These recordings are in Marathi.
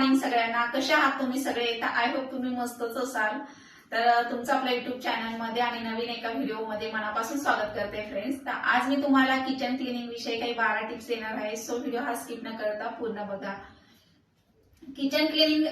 मॉर्निंग सगळ्यांना. कशा आहात तुम्ही सगळे? तर आय होप तुम्ही मस्तच असाल. तर तुमचं आपल्या युट्यूब चॅनलमध्ये आणि नवीन एका व्हिडिओमध्ये मनापासून स्वागत करते फ्रेंड्स. तर आज मी तुम्हाला किचन क्लिनिंग विषयी काही 12 टिप्स देणार आहे. सो व्हिडिओ हा स्किप न करता पूर्ण बघा. किचन क्लिनिंग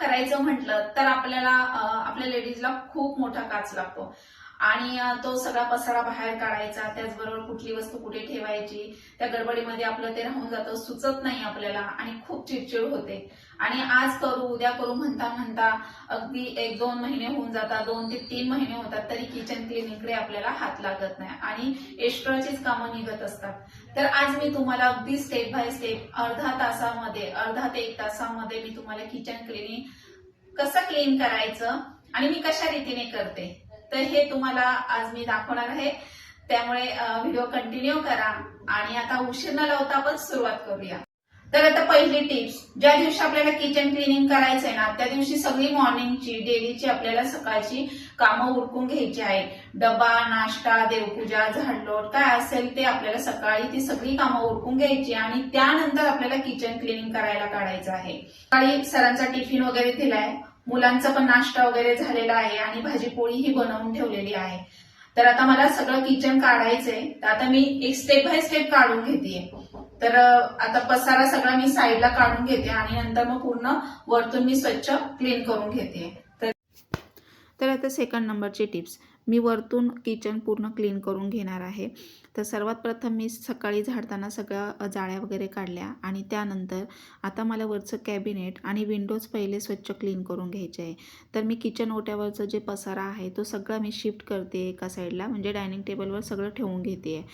करायचं म्हटलं तर आपल्याला आपल्या लेडीजला खूप मोठा काच लागतो आणि तो सगळा पसारा बाहेर काढायचा, त्याचबरोबर कुठली वस्तू कुठे ठेवायची, त्या गडबडीमध्ये आपलं ते राहून जातं, सुचत नाही आपल्याला आणि खूप चिडचिड होते. आणि आज करू उद्या करू म्हणता म्हणता अगदी 1-2 महिने होऊन जातात, 2 ते 3 महिने होतात, तरी किचन क्लिनिंगकडे आपल्याला हात लागत नाही आणि एक्स्ट्राचीच कामं निघत असतात. तर आज मी तुम्हाला अगदी स्टेप बाय स्टेप अर्धा ते 1 तासामध्ये मी तुम्हाला किचन क्लिनिंग कसं क्लीन करायचं आणि मी कशा रीतीने करते तर हे तुम्हाला आज मी दाखवणार आहे. त्यामुळे व्हिडिओ कंटिन्यू करा आणि आता उशीर न लावता आपण सुरुवात करूया. तर आता पहिली टिप्स, ज्या दिवशी आपल्याला किचन क्लिनिंग करायचंय ना त्या दिवशी सगळी मॉर्निंगची डेलीची आपल्याला सकाळची कामं उरकून घ्यायची आहे. डबा, नाश्ता, देवपूजा, झाडलोट काय असेल ते आपल्याला सकाळी ती सगळी कामं उरकून घ्यायची आणि त्यानंतर आपल्याला किचन क्लिनिंग करायला काढायचं आहे. सकाळी सरांचा टिफिन वगैरे दिलाय, मुलांचा पण नाश्ता वगैरे झालेला आहे आणि भाजी पोळी ही बनवून ठेवलेली आहे. तर आता मला सगळं किचन काढायचंय. तर आता मी एक स्टेप बाय स्टेप काढून घेते. तर आता पसारा सगळा मी साईडला काढून घेते आणि नंतर मग पूर्ण वरतून मी स्वच्छ क्लीन करून घेते. तर आता सेकंड नंबरची टिप्स, मी वरतून किचन पूर्ण क्लीन करून घेणार आहे. तर सर्वात प्रथम मी सकाळी झाडताना सगळ्या जाळ्या वगैरे काढल्या आणि त्यानंतर आता मला वरचं कॅबिनेट आणि विंडोज पहिले स्वच्छ क्लीन करून घ्यायचे आहे. तर मी किचन ओट्यावरचं जे पसारा आहे तो सगळा मी शिफ्ट करते एका साईडला, म्हणजे डायनिंग टेबलवर सगळं ठेवून घेते.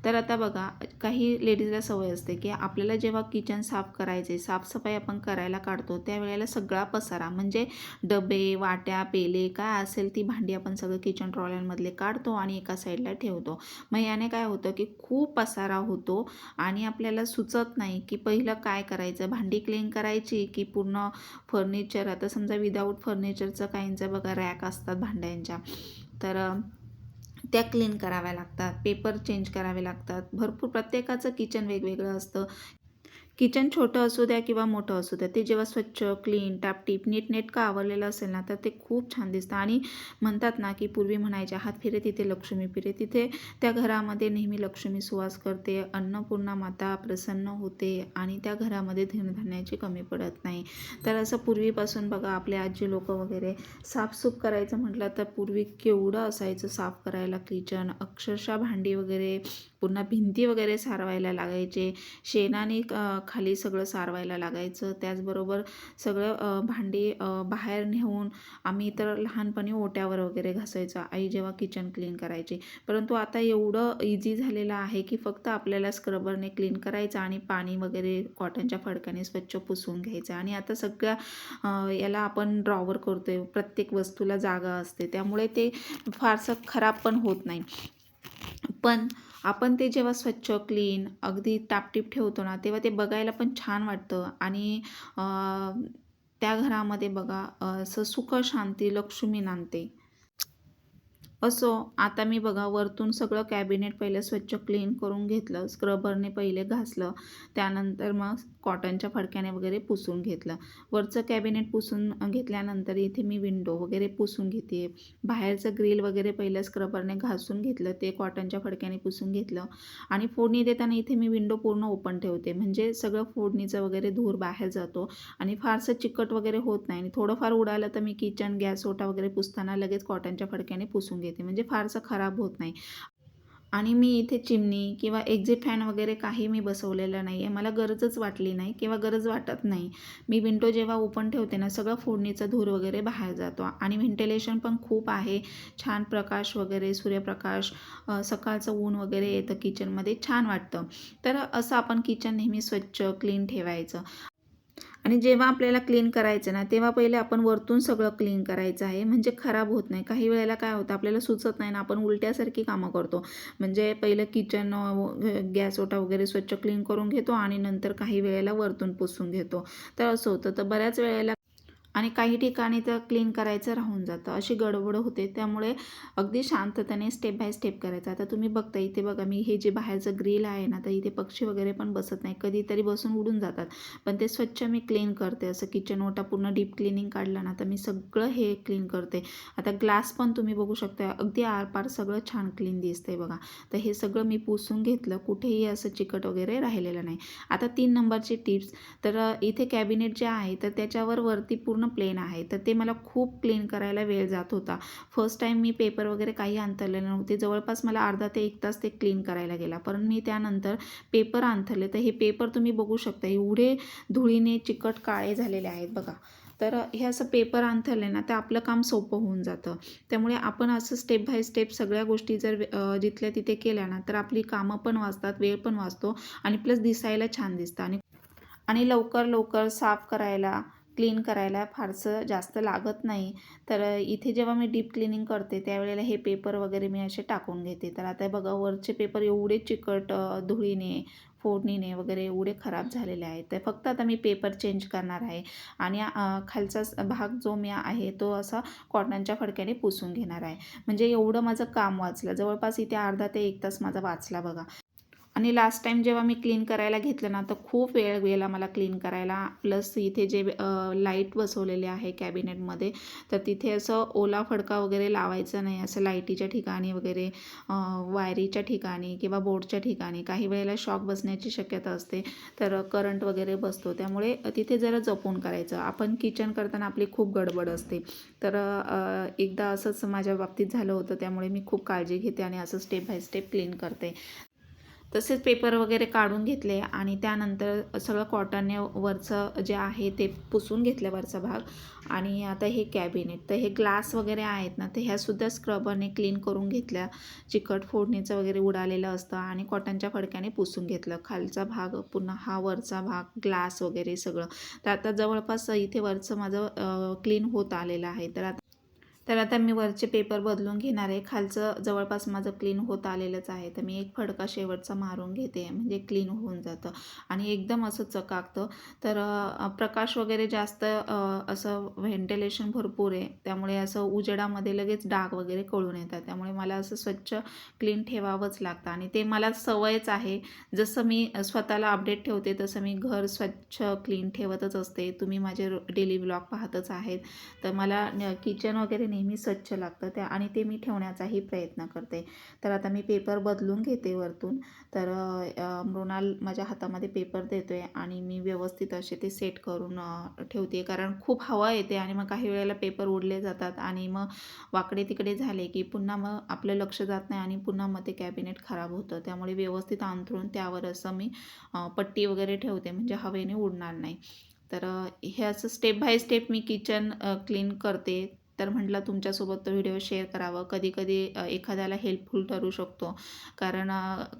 तर आता बघा, काही लेडीजला सवय असते की आपल्याला जेव्हा किचन साफ करायचे, साफसफाई आपण करायला काढतो त्यावेळेला सगळा पसारा म्हणजे डबे, वाट्या, पेले काय असेल ती भांडी आपण सगळं किचन ट्रॉल्यांमधले काढतो आणि एका साईडला ठेवतो. मग याने काय होतं की खूप पसारा होतो आणि आपल्याला सुचत नाही की पहिलं काय करायचं, भांडी क्लीन करायची की पूर्ण फर्निचर. आता समजा विदाऊट फर्निचरचं काहींचं बघा रॅक असतात भांड्यांच्या, तर त्या क्लीन कराव्या लागतात, पेपर चेंज करावे लागतात. भरपूर प्रत्येकाचं किचन वेगवेगळं असतं. किचन छोटं असू द्या किंवा मोठं असू द्या, ते जेव्हा स्वच्छ क्लीन टापटीप नीटनेटकं आवरलेलं असेल ना तर ते खूप छान दिसतं. आणि म्हणतात ना की पूर्वी म्हणायचे हात फिरे तिथे लक्ष्मी फिरे, तिथे त्या घरामध्ये नेहमी लक्ष्मी सुवास करते, अन्नपूर्णा माता प्रसन्न होते आणि त्या घरामध्ये धनधान्याची कमी पडत नाही. तर असं पूर्वीपासून बघा आपले आजी लोक वगैरे साफसूफ करायचं म्हटलं तर पूर्वी केवढं असायचं साफ करायला किचन. अक्षरशः भांडी वगैरे, पुन्हा भिंती वगैरे सारवायला लागायचे, शेणाने खाली सगळं सारवायला लागायचं. त्याचबरोबर सगळं भांडी बाहेर नेऊन आम्ही तर लहानपणी ओट्यावर वगैरे घासायचो आई जेव्हा किचन क्लीन करायची. परंतु आता एवढं इझी झालेलं आहे की फक्त आपल्याला स्क्रबरने क्लीन करायचं आणि पाणी वगैरे कॉटनच्या फडक्याने स्वच्छ पुसून घ्यायचं. आणि आता सगळ्या याला आपण ड्रॉवर करतोय, प्रत्येक वस्तूला जागा असते, त्यामुळे ते फारसं खराब पण होत नाही. पण आपण ते जेव्हा स्वच्छ क्लीन अगदी टापटीप ठेवतो ना तेव्हा ते बघायला पण छान वाटतं आणि त्या घरामध्ये बघा असं सुख शांती लक्ष्मी नांदते. असो, आता मी बघा वरतून सगळं कॅबिनेट पहिलं स्वच्छ क्लीन करून घेतलं, स्क्रबरने पहिले घासलं, त्यानंतर मग कॉटनच्या फडक्याने वगैरे पुसून घेतलं. वरचं कॅबिनेट पुसून घेतल्यानंतर इथे मी विंडो वगैरे पुसून घेते. बाहेरचं ग्रिल वगैरे पहिलं स्क्रबरने घासून घेतलं, ते कॉटनच्या फडक्याने पुसून घेतलं. आणि फोडणी देताना इथे मी विंडो पूर्ण ओपन ठेवते, म्हणजे सगळं फोडणीचं वगैरे धूर बाहेर जातो आणि फारसं चिकट वगैरे होत नाही. आणि थोडंफार उडालं तर मी किचन गॅस ओटा वगैरे पुसताना लगेच कॉटनच्या फडक्याने पुसून घेते, म्हणजे फारसं खराब होत नाही. आणि मी इथे चिमणी किंवा एक्झिट फॅन वगैरे काही मी बसवलेलं नाही आहे, मला गरजच वाटली नाही किंवा गरज वाटत नाही. मी विंडो जेव्हा ओपन ठेवते ना सगळं फोडणीचा धूर वगैरे बाहेर जातो आणि व्हेंटिलेशन पण खूप आहे, छान प्रकाश वगैरे सूर्यप्रकाश, सकाळचं ऊन वगैरे येतं किचनमध्ये, छान वाटतं. तर असं आपण किचन नेहमी स्वच्छ क्लीन ठेवायचं. आणि जेव्हा आपल्याला क्लीन करायचं ना तेव्हा पहिले आपण वरतून सगळं क्लीन करायचं आहे, म्हणजे खराब होत नाही. काही वेळेला काय होतं आपल्याला सुचत नाही ना, आपण उलट्यासारखी कामं करतो. म्हणजे पहिलं किचन गॅस ओटा वगैरे स्वच्छ क्लीन करून घेतो आणि नंतर काही वेळेला वरतून पुसून घेतो, तर असं होतं. तर बऱ्याच वेळेला आणि काही ठिकाणी तर क्लीन करायचं राहून जातं, अशी गडबड होते. त्यामुळे अगदी शांततेने स्टेप बाय स्टेप करायचं. आता तुम्ही बघता इथे बघा, मी हे जे बाहेरचं ग्रिल आहे ना, तर इथे पक्षी वगैरे पण बसत नाही, कधीतरी बसून उडून जातात, पण ते स्वच्छ मी क्लीन करते. असं किचन ओटा पूर्ण डीप क्लिनिंग काढलं ना, तर मी सगळं हे क्लीन करते. आता ग्लास पण तुम्ही बघू शकता, अगदी आरपार सगळं छान क्लीन दिसतंय बघा. तर हे सगळं मी पुसून घेतलं, कुठेही असं चिकट वगैरे राहिलेलं नाही. आता 3 नंबरची टिप्स, तर इथे कॅबिनेट जे आहे तर त्याच्यावर वरती पूर्ण प्लेन आहे, तर ते मला खूप क्लीन करायला वेळ जात होता. फर्स्ट टाईम मी पेपर वगैरे काही अंथरलेले नव्हते, जवळपास मला अर्धा ते 1 तास ते क्लीन करायला गेला. पण मी त्यानंतर पेपर अंथरले, तर हे पेपर तुम्ही बघू शकता, एवढे धुळीने चिकट काळे झालेले आहेत बघा. तर हे असं पेपर अंथरले ना, तर आपलं काम सोपं होऊन जातं. त्यामुळे आपण असं स्टेप बाय स्टेप सगळ्या गोष्टी जर जिथल्या तिथे केल्या ना, तर आपली कामं पण वाचतात, वेळ पण वाचतो आणि प्लस दिसायला छान दिसतं आणि लवकर लवकर साफ करायला, क्लीन करायला फारसं जास्त लागत नाही. तर इथे जेव्हा मी डीप क्लिनिंग करते त्यावेळेला हे पेपर वगैरे मी असे टाकून घेते. तर आता बघा, वरचे पेपर एवढे चिकट धुळीने, फोडणीने वगैरे एवढे खराब झालेले आहेत. तर फक्त आता मी पेपर चेंज करणार आहे आणि खालचा भाग जो मी आहे तो असा कॉटनच्या फडक्याने पुसून घेणार आहे. म्हणजे एवढं माझं काम वाचलं. जवळपास इथे अर्धा ते 1 तास माझा वाचला बघा. आणि लास्ट टाईम जेव्हा मी क्लीन करायला घेतलं ना, तर खूप वेळ गेला मला क्लीन करायला. प्लस इथे जे लाईट बसवलेले आहे कॅबिनेटमध्ये, तर तिथे असं ओला फडका वगैरे लावायचा नाही. असं लाईटीच्या ठिकाणी वगैरे, वायरीच्या ठिकाणी किंवा बोर्डच्या ठिकाणी काही वेळेला शॉक बसण्याची शक्यता असते, तर करंट वगैरे बसतो. त्यामुळे तिथे जरा जपून करायचं. आपण किचन करताना आपली खूप गडबड असते. तर एकदा असंच माझ्या बाबतीत झालं होतं, त्यामुळे मी खूप काळजी घेते आणि असं स्टेप बाय स्टेप क्लीन करते. तसेच पेपर वगैरे काढून घेतले आणि त्यानंतर सगळं कॉटनने वरचं जे आहे ते पुसून घेतलं, वरचा भाग. आणि आता हे कॅबिनेट, तर हे ग्लास वगैरे आहेत ना, तर ह्यासुद्धा स्क्रबरने क्लीन करून घेतल्या. चिकट फोडणीचं वगैरे उडालेलं असतं आणि कॉटनच्या फडक्याने पुसून घेतलं. खालचा भाग पुन्हा हा वरचा भाग, ग्लास वगैरे सगळं. तर आता जवळपास इथे वरचं माझं क्लीन होत आलेलं आहे. तर आता मी वरचे पेपर बदलून घेणार आहे. खालचं जवळपास माझं क्लीन होत आलेलंच आहे. तर मी एक फडका शेवटचा मारून घेते, म्हणजे क्लीन होऊन जातं आणि एकदम असं चकाकतं. तर प्रकाश वगैरे जास्त, असं व्हेंटिलेशन भरपूर आहे, त्यामुळे असं उजेडामध्ये लगेच डाग वगैरे कळून येतात. त्यामुळे मला असं स्वच्छ क्लीन ठेवावंच लागतं आणि ते मला सवयच आहे. जसं मी स्वतःला अपडेट ठेवते तसं मी घर स्वच्छ क्लीन ठेवतच असते. तुम्ही माझे डेली व्लॉग पाहतच आहेत. तर मला किचन वगैरे नेहमी स्वच्छ लागतं आणि ते मी ठेवण्याचाही प्रयत्न करते. तर आता मी पेपर बदलून घेते वरतून. तर मृणाल माझ्या हातामध्ये पेपर देतो आहे आणि मी व्यवस्थित असे ते सेट करून ठेवते, कारण खूप हवा येते आणि मग काही वेळेला पेपर उडले जातात आणि मग वाकडे तिकडे झाले की पुन्हा मग आपलं लक्ष जात नाही आणि पुन्हा मग ते कॅबिनेट खराब होतं. त्यामुळे व्यवस्थित अंथरून त्यावर असं मी पट्टी वगैरे ठेवते, म्हणजे हवेने उडणार नाही. तर हे असं step by step me kitchen clean करते. तर म्हटलं तुमच्यासोबत तो व्हिडिओ शेअर करावं. कधी कधी एखाद्याला हेल्पफुल ठरू शकतो, कारण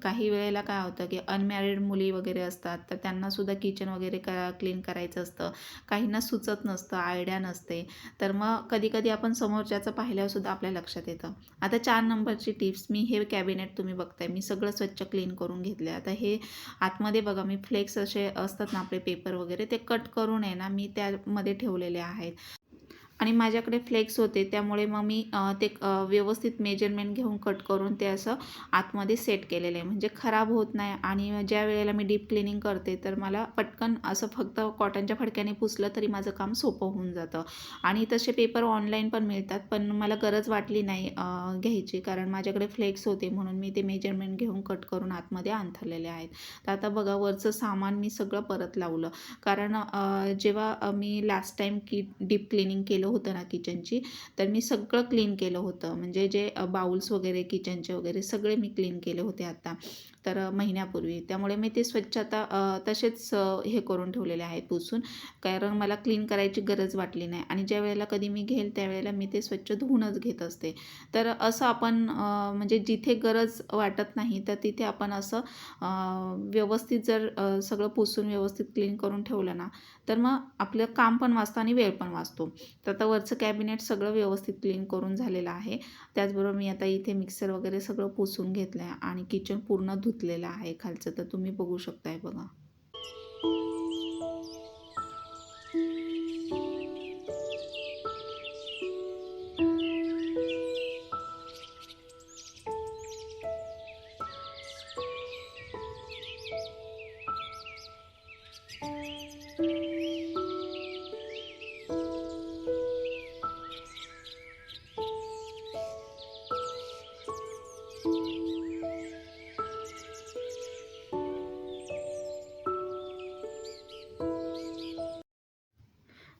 काही वेळेला काय होतं की अनमॅरिड मुली वगैरे असतात, तर त्यांनासुद्धा किचन वगैरे क्लीन करायचं असतं. काहींना सुचत नसतं, आयडिया नसते, तर मग कधी कधी आपण समोरच्याचं पाहिल्यावरसुद्धा आपल्या लक्षात येतं. आता 4 नंबरची टिप्स, मी हे कॅबिनेट तुम्ही बघताय, मी सगळं स्वच्छ क्लीन करून घेतले. आता हे आतमध्ये बघा, मी फ्लेक्स असे असतात ना आपले पेपर वगैरे, ते कट करून आहे ना मी त्यामध्ये ठेवलेले आहेत. आणि माझ्याकडे फ्लेक्स होते, त्यामुळे मग मी ते व्यवस्थित मेजरमेंट घेऊन कट करून ते असं आतमध्ये सेट केलेलं आहे, म्हणजे खराब होत नाही. आणि ज्या वेळेला मी डीप क्लिनिंग करते तर मला पटकन असं फक्त कॉटनच्या फडक्याने पुसलं तरी माझं काम सोपं होऊन जातं. आणि तसे पेपर ऑनलाईन पण मिळतात, पण मला गरज वाटली नाही घ्यायची, कारण माझ्याकडे फ्लेक्स होते म्हणून मी ते मेजरमेंट घेऊन कट करून आतमध्ये अंथरलेले आहेत. तर आता बघा, वरचं सामान मी सगळं परत लावलं, कारण जेव्हा मी लास्ट टाईम डीप क्लिनिंग केलं होतं ना किचनची, तर मी सगळं क्लीन केलं होतं, म्हणजे जे बाउल्स वगैरे किचनचे वगैरे सगळे मी क्लीन केले होते आता, तर महिन्यापूर्वी. त्यामुळे मी ते स्वच्छ आता तसेच हे करून ठेवलेले आहेत पुसून, कारण मला क्लीन करायची गरज वाटली नाही. आणि ज्या वेळेला कधी मी घेईल त्यावेळेला मी ते स्वच्छ धुवूनच घेत असते. तर असं आपण म्हणजे जिथे गरज वाटत नाही तर तिथे आपण असं व्यवस्थित जर सगळं पुसून व्यवस्थित क्लीन करून ठेवलं ना, तर मग आपलं काम पण वाचतं आणि वेळ पण वाचतो. तर आता वरचं कॅबिनेट सगळं व्यवस्थित क्लीन करून झालेलं आहे. त्याचबरोबर मी आता इथे मिक्सर वगैरे सगळं पुसून घेतलं आहे आणि किचन पूर्ण धुतलेलं आहे खालचं, तर तुम्ही बघू शकताय बघा.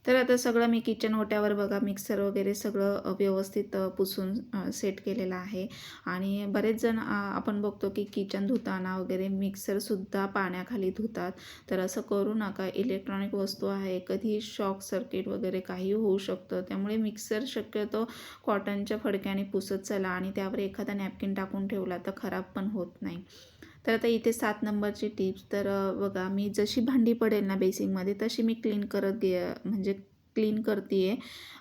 तर आता सगळं मी किचन ओट्यावर बघा मिक्सर वगैरे सगळं व्यवस्थित पुसून सेट केलेलं आहे. आणि बरेच जण आपण बघतो की किचन धुताना वगैरे मिक्सरसुद्धा पाण्याखाली धुतात. तर असं करू नका. इलेक्ट्रॉनिक वस्तू आहे, कधी शॉक सर्किट वगैरे काही होऊ शकतं. त्यामुळे मिक्सर शक्यतो कॉटनच्या फडक्याने पुसत चला आणि त्यावर एखादा नॅपकिन टाकून ठेवला तर खराब पण होत नाही. तर आता इथे 7 नंबरची टिप्स. तर बघा मी जशी भांडी पडेल ना बेसिंगमध्ये तशी मी क्लीन करत म्हणजे क्लीन करते आहे.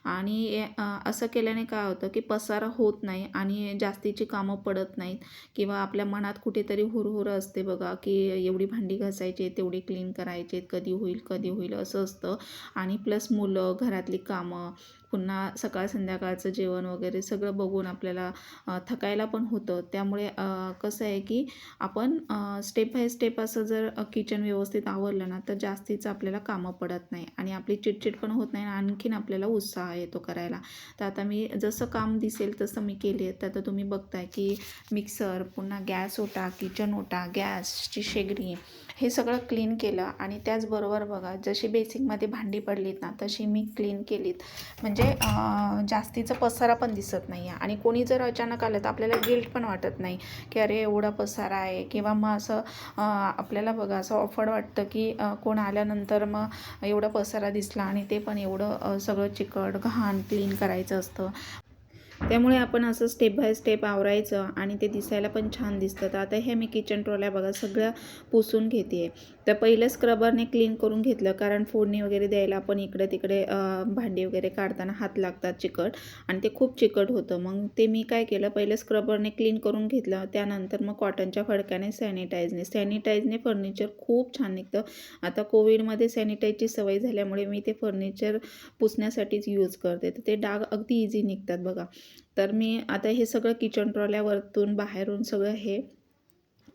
आणि असं केल्याने काय होतं की पसारा होत नाही आणि जास्तीची कामं पडत नाहीत किंवा आपल्या मनात कुठेतरी हुरहुर असते बघा की एवढी भांडी घासायची, तेवढी क्लीन करायची, कधी होईल कधी होईल असं असतं. आणि प्लस मुलं, घरातली कामं, पुन्हा सकाळ संध्याकाळचं जेवण वगैरे सगळं बघून आपल्याला थकायला पण होतं. त्यामुळे कसं आहे की आपण स्टेप बाय स्टेप असं जर किचन व्यवस्थित आवरलं ना तर जास्तीचं आपल्याला कामं पडत नाही आणि आपली चिटचिट पण होत नाही आणि आणखीन आपल्याला उत्साह येतो करायला. तर आता मी जसं काम दिसेल तसं मी केले. तर आता तुम्ही बघताय की मिक्सर, पुन्हा गॅस ओटा, किचन ओटा, गॅसची शेगडी हे सगळं क्लीन केलं. आणि त्याचबरोबर बघा जशी बेसिकमध्ये भांडी पडलीत ना तशी मी क्लीन केलीत. म्हणजे जास्तीचा पसारा पण दिसत नाही आहे आणि कोणी जर अचानक आलं तर आपल्याला गिल्ट पण वाटत नाही की अरे एवढा पसारा आहे. किंवा मग असं आपल्याला बघा असं ऑफवर्ड वाटतं की कोण आल्यानंतर मग एवढा पसारा दिसला आणि ते पण एवढं सगळं चिकट घाण क्लीन करायचं असतं. त्यामुळे आपण असं स्टेप बाय स्टेप आवरायचं आणि ते दिसायला पण छान दिसतं. तर आता हे मी किचन ट्रॉल्या बघा सगळ्या पुसून घेते आहे. तर पहिलं स्क्रबरने क्लीन करून घेतलं कारण फोडणी वगैरे द्यायला आपण इकडे तिकडे भांडी वगैरे काढताना हात लागतात चिकट आणि ते खूप चिकट होतं. मग ते मी काय केलं, पहिलं स्क्रबरने क्लीन करून घेतलं. त्यानंतर मग कॉटनच्या फडक्याने सॅनिटाईजने फर्निचर खूप छान निघतं. आता कोविडमध्ये सॅनिटाईजची सवय झाल्यामुळे मी ते फर्निचर पुसण्यासाठीच यूज करते. तर ते डाग अगदी इझी निघतात बघा. तर मी आता हे सगळं किचन ट्रॉल्यावरतून बाहेरून सगळं हे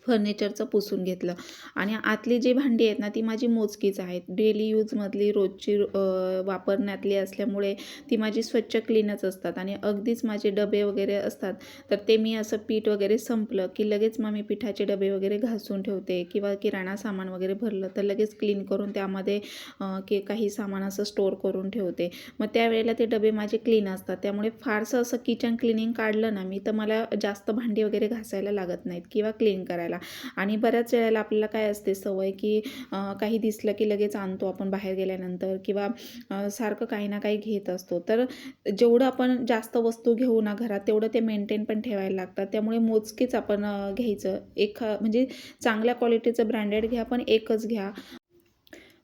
फर्निचरचं पुसून घेतलं. आणि आतली जी भांडी आहेत ना ती माझी मोजकीच आहेत. डेली यूजमधली रोजची वापरण्यातली असल्यामुळे ती माझी स्वच्छ क्लीनच असतात. आणि अगदीच माझे डबे वगैरे असतात तर ते मी असं पीठ वगैरे संपलं की लगेच मग मी पिठाचे डबे वगैरे घासून ठेवते. किंवा किराणा सामान वगैरे भरलं तर लगेच क्लीन करून त्यामध्ये की काही सामान असं स्टोअर करून ठेवते. मग त्यावेळेला ते डबे माझे क्लीन असतात. त्यामुळे फारसं असं किचन क्लिनिंग काढलं ना मी तर मला जास्त भांडी वगैरे घासायला लागत नाहीत किंवा क्लीन करायला. आणि बऱ्याच वेळेला आपल्याला काय असते सवय की काही दिसलं की लगेच आणतो आपण बाहेर गेल्यानंतर किंवा सारखं काही ना काही घेत असतो. तर जेवढं आपण जास्त वस्तू घेऊ ना घरात तेवढं ते मेंटेन पण ठेवायला लागतात. त्यामुळे मोजकीच आपण घ्यायचं. म्हणजे चांगल्या क्वालिटीचं ब्रँडेड घ्या पण एकच घ्या.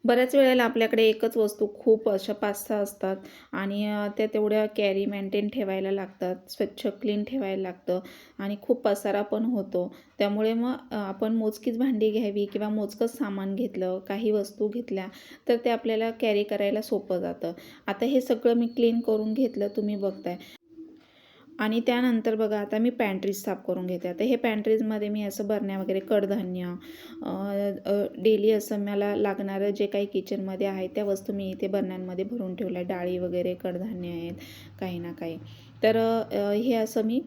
बऱ्याच वेळेला आपल्याकडे एकच वस्तू खूप अशा 5-6 असतात आणि त्या तेवढ्या कॅरी मेंटेन ठेवायला लागतात, स्वच्छ क्लीन ठेवायला लागतं आणि खूप पसारा पण होतो. त्यामुळे मग आपण मोजकीच भांडी घ्यावी किंवा मोजकंच सामान घेतलं, काही वस्तू घेतल्या तर ते आपल्याला कॅरी करायला सोपं जातं. आता हे सगळं मी क्लीन करून घेतलं तुम्ही बघताय. आणि त्यानंतर बघा आता मी पॅन्ट्रीज साफ करून घेते. आता हे पॅन्ट्रीजमध्ये मी असं भरण्या वगैरे कडधान्य डेली असं मला लागणारं जे काही किचनमध्ये आहे त्या वस्तू मी इथे बरण्यांमध्ये भरून ठेवल्या. डाळी वगैरे कडधान्य आहेत काही ना काही. तर हे असं मी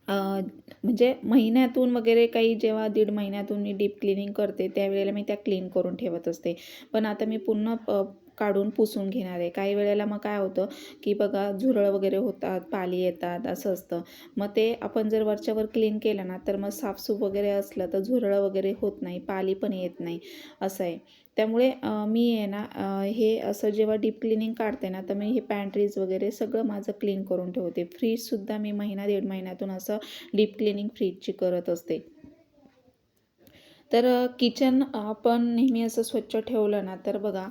म्हणजे महिन्यातून वगैरे काही जेव्हा 1.5 महिन्यातून मी डीप क्लिनिंग करते त्यावेळेला मी त्या क्लीन करून ठेवत असते. पण आता मी पुन्हा काढून पुसून घेणार आहे. काही वेळेला मग काय होतं की बघा झुरळ वगैरे होतात, पाली येतात असं असतं. मग ते आपण जर वरच्यावर क्लीन केलं ना तर मग साफसूफ वगैरे असलं तर झुरळ वगैरे होत नाही, पाली पण येत नाही असं आहे. त्यामुळे मी आहे ना हे असं जेव्हा डीप क्लिनिंग काढते ना तर मी हे पॅन्ट्रीज वगैरे सगळं माझं क्लीन करून ठेवते. फ्रीजसुद्धा मी 1-1.5 महिन्यातून असं डीप क्लिनिंग फ्रीजची करत असते. तर किचन आपण नेहमी असं स्वच्छ ठेवलं ना तर बघा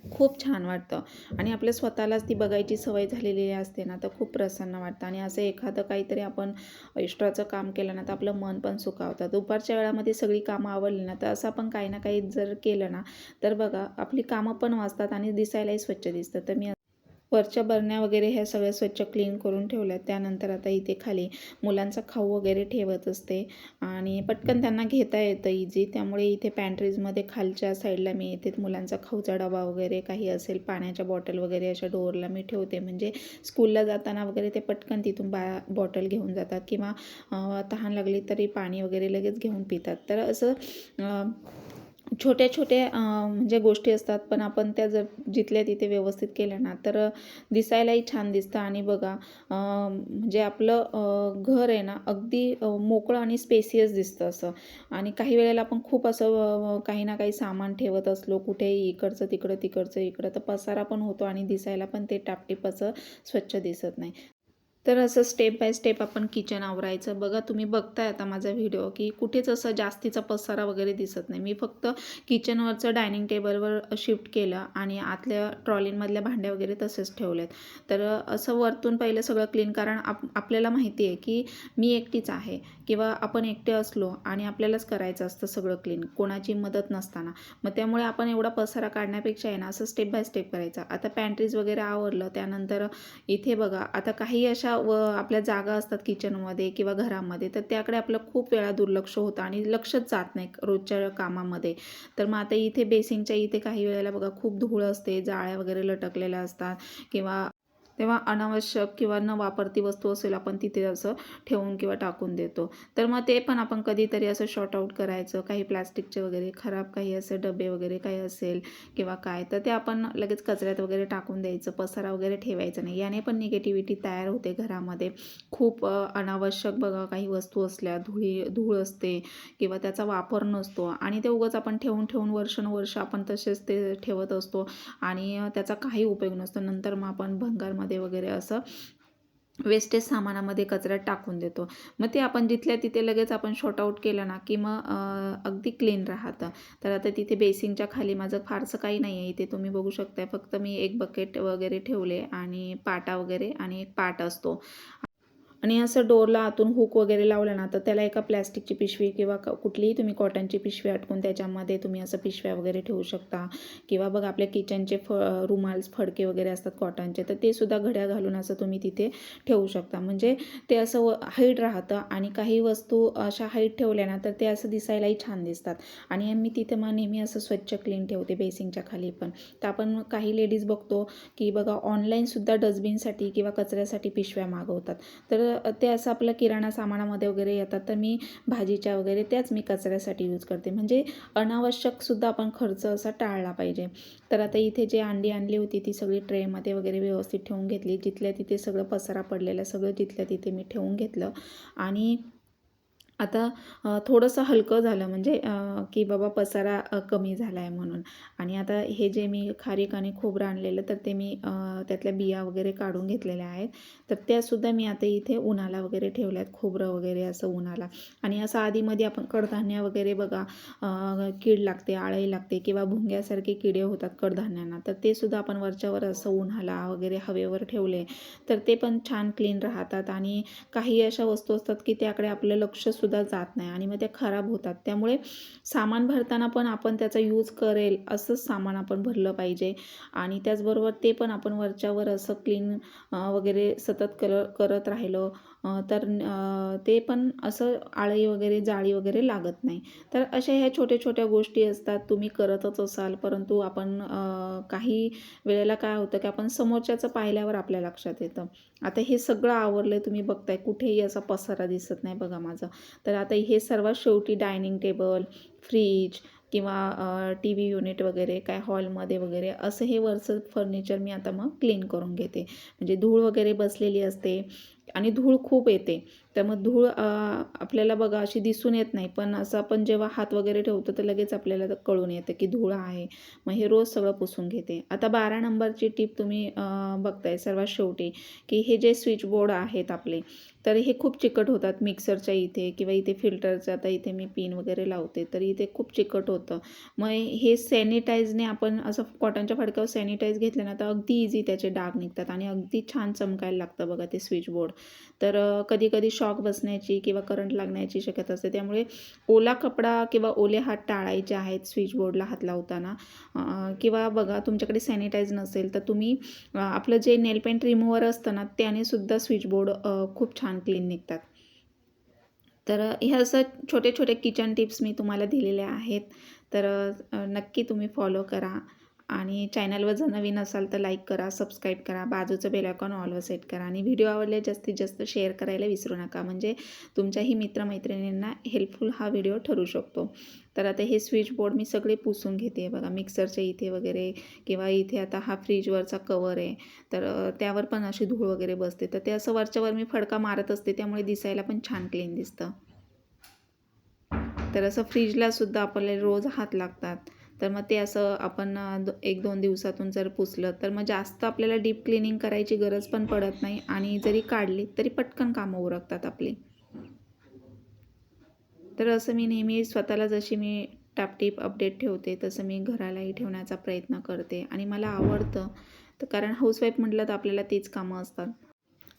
खूप छान वाटतं आणि आपल्या स्वतःलाच ती बघायची सवय झालेली असते ना तर खूप प्रसन्न वाटतं. आणि असं एखादं काहीतरी आपण एक्स्ट्राचं काम केलं ना तर आपलं मन पण सुखावतं. दुपारच्या वेळामध्ये सगळी कामं आवरली ना तर असं आपण काही ना काही जर केलं ना तर बघा आपली कामं पण वाचतात आणि दिसायलाही स्वच्छ दिसतं. तर मी वरच्या बरण्या वगैरे ह्या सगळ्या स्वच्छ क्लीन करून ठेवल्या. त्यानंतर आता इथे खाली मुलांचा खाऊ वगैरे ठेवत असते आणि पटकन त्यांना घेता येतं इझी. त्यामुळे इथे पॅन्ट्रीजमध्ये खालच्या साईडला मी इथे मुलांचा खाऊचा डबा वगैरे काही असेल, पाण्याच्या बॉटल वगैरे अशा डोअरला मी ठेवते. म्हणजे स्कूलला जाताना वगैरे ते पटकन तिथून बॉटल घेऊन जातात किंवा तहान लागली तरी पाणी वगैरे लगेच घेऊन पितात. तर असं छोट्या-छोट्या म्हणजे गोष्टी असतात, पण आपण त्या जर जिथल्या तिथे व्यवस्थित केल्या ना, तर दिसायलाही छान दिसतं. आणि बघा म्हणजे आपलं घर आहे ना, अगदी मोकळं आणि स्पेसियस दिसतं असं. आणि काही वेळेला आपण खूप असं काही ना काही सामान ठेवत असलो कुठेही, इकडचं तिकडं, तिकडचं इकडं, तर पसारा पण होतो आणि दिसायला पण ते टापटीप असं स्वच्छ दिसत नाही. तर असं स्टेप बाय स्टेप आपण किचन आवरायचं. बघा तुम्ही बघताय आता माझा व्हिडिओ, की कुठेच असं जास्तीचा पसारा वगैरे दिसत नाही. मी फक्त किचनवरचं डायनिंग टेबलवर शिफ्ट केलं आणि आतल्या ट्रॉलीमधल्या भांड्या वगैरे तसेच ठेवलेत. तर असं वरतून पहिलं सगळं क्लीन, कारण आपल्याला माहिती आहे की मी एकटीच आहे किंवा आपण एकटे असलो आणि आपल्यालाच करायचं असतं सगळं क्लीन, कोणाची मदत नसताना. मग त्यामुळे आपण एवढा पसारा काढण्यापेक्षा आहे ना, असं स्टेप बाय स्टेप करायचं. आता पॅन्ट्रीज वगैरे आवरलं, त्यानंतर इथे बघा आता काही अशा आपल्या जागा असतात किचनमध्ये किंवा घरामध्ये, तर त्याकडे आपलं खूप वेळा दुर्लक्ष होतं आणि लक्षच जात नाही रोजच्या कामामध्ये. तर मग आता इथे बेसिनच्या इथे काही वेळेला बघा खूप धूळ असते, जाळ्या वगैरे लटकलेल्या असतात किंवा तेव्हा अनावश्यक किंवा न वापरती वस्तू असेल आपण तिथे असं ठेवून किंवा टाकून देतो. तर मग ते पण आपण कधीतरी असं शॉर्ट आउट करायचं. काही प्लास्टिकचे वगैरे खराब काही असे डबे वगैरे काही असेल किंवा काय, तर ते आपण लगेच कचऱ्यात वगैरे टाकून द्यायचं. पसारा वगैरे ठेवायचा नाही. याने पण निगेटिव्हिटी तयार होते घरामध्ये. खूप अनावश्यक बघा काही वस्तू असल्या, धूळ असते किंवा त्याचा वापर नसतो आणि ते उगाच आपण ठेवून ठेवून वर्षानुवर्ष आपण तसेच ते ठेवत असतो आणि त्याचा काही उपयोग नसतो. नंतर मग आपण भंगारमध्ये वगैरे असं वेस्टेज सामानामध्ये कचऱ्यात टाकून देतो. मग ते आपण जिथल्या तिथे लगेच आपण शॉर्ट आउट केलं ना, की मग अगदी क्लीन राहतं. तर आता तिथे बेसिनच्या खाली माझं फारसं काही नाही आहे. इथे तुम्ही बघू शकताय, फक्त मी एक बकेट वगैरे ठेवले आणि पाटा वगैरे आणि एक पाट असतो. आणि असं डोरला आतून हुक वगैरे लावलं ना, तर त्याला एका प्लॅस्टिकची पिशवी किंवा कुठलीही तुम्ही कॉटनची पिशवी अटकून त्याच्यामध्ये तुम्ही असं पिशव्या वगैरे ठेवू शकता. किंवा बघा आपल्या किचनचे रुमाल्स, फडके वगैरे असतात कॉटनचे, तर ते सुद्धा घड्या घालून असं तुम्ही तिथे ठेवू शकता. म्हणजे ते असं हाईट राहतं आणि काही वस्तू अशा हाईट ठेवल्या ना, तर ते असं दिसायलाही छान दिसतात. आणि मी तिथे मग नेहमी असं स्वच्छ क्लीन ठेवते बेसिनच्या खाली पण. तर आपण काही लेडीज बघतो की बघा ऑनलाईनसुद्धा डस्टबिनसाठी किंवा कचऱ्यासाठी पिशव्या मागवतात. तर ते असं आपलं किराणा सामानामध्ये वगैरे येतात, तर मी भाजीच्या वगैरे त्याच मी कचऱ्यासाठी यूज करते. म्हणजे अनावश्यकसुद्धा आपण खर्च असा टाळला पाहिजे. तर आता इथे जे अंडी आणली होती ती सगळी ट्रेमध्ये वगैरे व्यवस्थित ठेवून घेतली. जिथल्या तिथे सगळं पसारा पडलेलं सगळं जिथल्या तिथे मी ठेवून घेतलं. आणि आता थोडंसं हलकं झालं, म्हणजे की बाबा पसारा कमी झाला आहे म्हणून. आणि आता हे जे मी खारीक आणि खोबरं आणलेलं, तर ते मी त्यातल्या बिया वगैरे काढून घेतलेल्या आहेत. तर त्यासुद्धा मी आता इथे उन्हाला वगैरे ठेवल्यात, खोबरं वगैरे असं उन्हाला. आणि असं आधीमध्ये आपण कडधान्य वगैरे बघा कीड लागते, आळी लागते किंवा भुंग्यासारखे किडे होतात कडधान्यांना, तर ते सुद्धा आपण वरच्यावर असं उन्हाला वगैरे हवेवर ठेवले तर ते पण छान क्लीन राहतात. आणि काही अशा वस्तू असतात की त्याकडे आपलं लक्षसुद्धा जात नाही आणि मग त्या खराब होतात. त्यामुळे सामान भरताना पण आपण त्याचा यूज करेल असंच सामान आपण भरलं पाहिजे. आणि त्याचबरोबर ते पण आपण वरच्यावर असं क्लीन वगैरे सतत करत राहिलं तर ते पण असं आळी वगैरे जाळी वगैरे लागत नाही. तर अशा ह्या छोट्या छोट्या गोष्टी असतात, तुम्ही करतच असाल, परंतु आपण काही वेळेला काय होतं की आपण समोरच्याचं पाहिल्यावर आपल्या लक्षात येतं. आता हे सगळं आवरलं आहे, तुम्ही बघताय कुठेही असा पसारा दिसत नाही बघा माझा. तर आता हे सर्वात शेवटी डायनिंग टेबल, फ्रीज किंवा टी व्ही युनिट वगैरे काय हॉलमध्ये वगैरे असं हे वरचं फर्निचर मी आता मग क्लीन करून घेते. म्हणजे धूळ वगैरे बसलेली असते आणि धूळ खूप येते. तर मग धूळ आपल्याला बघा अशी दिसून येत नाही, पण असं आपण जेव्हा हात वगैरे ठेवतो तर लगेच आपल्याला कळून येतं की धूळ आहे. मग हे रोज सगळं पुसून घेते. आता 12 नंबरची टीप तुम्ही बघताय सर्वात शेवटी, की हे जे स्विच बोर्ड आहेत आपले, तर हे खूप चिकट होतात मिक्सरच्या इथे किंवा इथे फिल्टरचं. आता इथे मी पिन वगैरे लावते तर इथे खूप चिकट होतं. मग हे सॅनिटाईजने आपण असं कॉटनच्या फडक्यावर सॅनिटाईज घेतलं ना, तर अगदी इझी त्याचे डाग निघतात आणि अगदी छान चमकायला लागतं बघा ते स्विच बोर्ड. तर कधी कधी शॉक बसण्याची किंवा करंट लागण्याची शक्यता असते. त्यामुळे ओला कपडा किंवा ओले हात टाळायचे आहेत स्विच बोर्डला हात लावताना. किंवा बघा तुमच्याकडे सॅनिटाईज नसेल तर तुम्ही आपलं जे नेल पेंट रिमूव्हर असतं ना, त्याने सुद्धा स्विच बोर्ड खूप छान क्लीन निघतात. तर ह्या असं छोटे छोटे किचन टिप्स मी तुम्हाला दिलेल्या आहेत. तर नक्की तुम्ही फॉलो करा आणि चॅनलवर जर नवीन असाल तर लाईक करा, सबस्क्राईब करा, बाजूचं बेल आयकॉन ऑलवर सेट करा आणि व्हिडिओ आवडले जास्तीत जास्त शेअर करायला विसरू नका, म्हणजे तुमच्याही मित्रमैत्रिणींना हेल्पफुल हा व्हिडिओ ठरू शकतो. तर आता हे स्विच बोर्ड मी सगळे पुसून घेते बघा, मिक्सरच्या इथे वगैरे किंवा इथे आता हा फ्रीजवरचा कवर आहे तर त्यावर पण अशी धूळ वगैरे बसते, तर ते असं वरच्यावर मी फडका मारत असते, त्यामुळे दिसायला पण छान क्लीन दिसतं. तर असं फ्रीजलासुद्धा आपल्याला रोज हात लागतात, तर मग ते असं आपण 1-2 दिवसातून जर पुसलं तर मग जास्त आपल्याला डीप क्लिनिंग करायची गरज पण पडत नाही आणि जरी काढली तरी पटकन कामं उरकतात आपली. तर असं मी नेहमी स्वतःला जशी मी टापटीप अपडेट ठेवते तसं मी घरालाही ठेवण्याचा प्रयत्न करते आणि मला आवडतं. तर कारण हाऊसवाईफ म्हटलं तर आपल्याला तीच कामं असतात.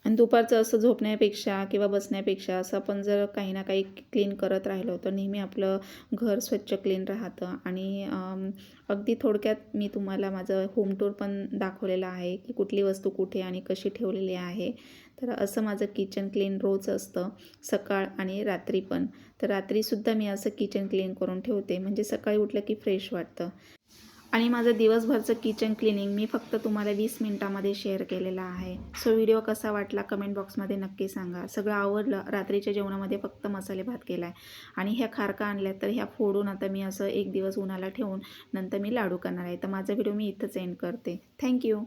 आणि दुपारचं असं झोपण्यापेक्षा किंवा बसण्यापेक्षा असं आपण जर काही ना काही क्लीन करत राहिलो तर नेहमी आपलं घर स्वच्छ क्लीन राहतं. आणि अगदी थोडक्यात मी तुम्हाला माझं होम टूर पण दाखवलेलं आहे की कुठली वस्तू कुठे आणि कशी ठेवलेली आहे. तर असं माझं किचन क्लीन रोज असतं, सकाळ आणि रात्री पण. तर रात्रीसुद्धा मी असं किचन क्लीन करून ठेवते, म्हणजे सकाळी उठलं की फ्रेश वाटतं. आणि माझं दिवसभरचं किचन क्लिनिंग मी फक्त तुम्हाला 20 मिनिटामध्ये शेअर केलेलं आहे. सो व्हिडिओ कसा वाटला कमेंट बॉक्समध्ये नक्की सांगा. सगळं आवडलं. रात्रीच्या जेवणामध्ये फक्त मसाले भात केला आहे आणि ह्या खारका आणल्या तर ह्या फोडून आता मी असं 1 दिवस उन्हाला ठेवून नंतर मी लाडू करणार आहे. तर माझा व्हिडिओ मी इथंच एंड करते. थँक्यू.